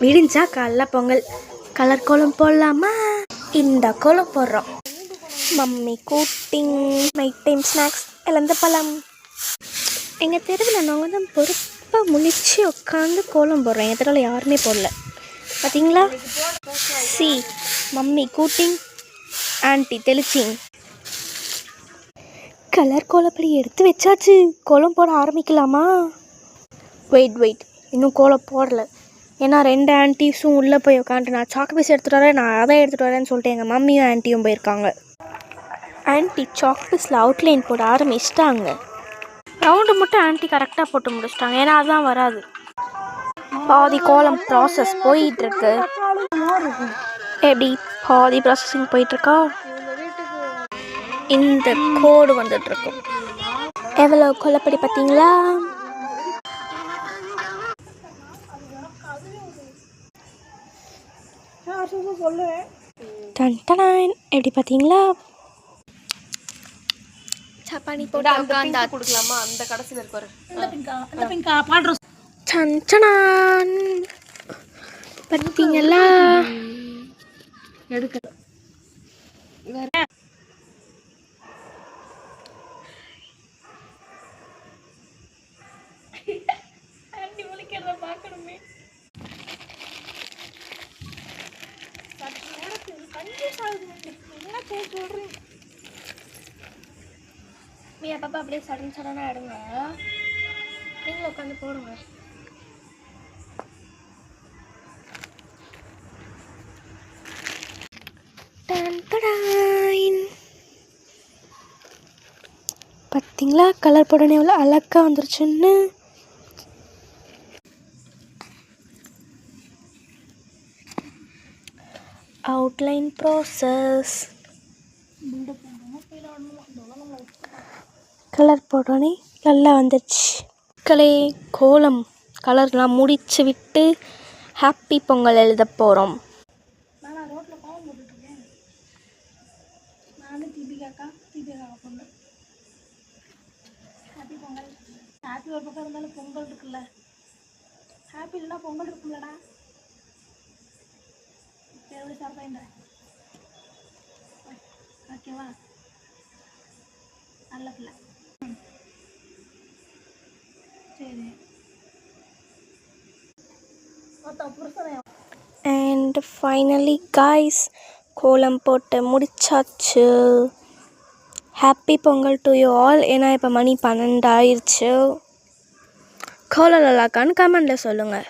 விடிஞ்சா காலைல பொங்கல். கலர் கோலம் போடலாமா? இந்த கோலம் போடுறோம். மம்மி கூட்டிங், நைட் டைம் ஸ்நாக்ஸ், இழந்த பழம். எங்கள் தெருவில் நாங்கள் தான் பொறுப்பாக முழிச்சு உட்காந்து கோலம் போடுறோம். எங்கள் தெருவில் யாருமே போடல பார்த்தீங்களா? சி, மம்மி கூட்டிங், ஆன்ட்டி தெளிச்சிங். கலர் கோலப்படி எடுத்து வச்சாச்சு. கோலம் போட ஆரம்பிக்கலாமா? வெயிட், இன்னும் கோலம் போடலை. ஏன்னா 2 ஆன்ட்டிஸும் உள்ளே போய் உட்காந்துட்டு நான் சாக்கு பீஸ் எடுத்துகிட்டு வரேன், நான் அதை எடுத்துகிட்டு வரேன்னு சொல்லிட்டு எங்கள் மம்மியும் ஆன்ட்டியும் போயிருக்காங்க. ஆன்ட்டி சாக்கு பீஸில் அவுட்லைன் போட ஆரம்பிச்சிட்டாங்க. ரவுண்டு மட்டும் ஆன்ட்டி கரெக்டாக போட்டு முடிச்சிட்டாங்க. ஏன்னா அதுதான் வராது. பாதி கோலம் ப்ராசஸ் போயிட்டுருக்கு. எப்படி பாதி ப்ராசஸிங் போயிட்டுருக்கா? இந்த கோடு வந்துட்டுருக்கும். எவ்வளோ கோலப்படி பார்த்தீங்களா? டன் எப்படி பார்த்தீங்களா? சப்பானி போட்டு உட்காந்தா கொடுக்கலாமா? அந்த கடைசியில் இருப்பாரு. சஞ்சனான் பார்த்தீங்களா? எடுக்க பார்க்கணுமே. அப்பப்போ அப்படியே சடனாக எடுங்க. நீங்களும் உட்காந்து போடுங்க. பார்த்தீங்களா கலர் போடனே எவ்வளோ அழகாக வந்துருச்சுன்னு. Outline process. கலர் போட்டோன்னே நல்லா வந்துடுச்சு. கோலம் கலர்லாம் முடிச்சு விட்டு ஹாப்பி பொங்கல் எழுத போகிறோம். ஹாப்பி ஒரு பக்கம் இருந்தாலும் பொங்கல் இருக்குல்ல. ஹாப்பி இல்லைன்னா பொங்கல் இருக்குல்லடா. எப்படி சாப்பிட ஓகேவா? நல்ல பிள்ளை. சரி. அண்ட் ஃபைனலி காய்ஸ், கோலம் போட்டு முடிச்சாச்சு. Happy Pongal to you all. ஏன்னா இப்போ மணி 12 ஆயிடுச்சு. கோலம் நல்லாக்கான்னு கமெண்டில் சொல்லுங்கள்.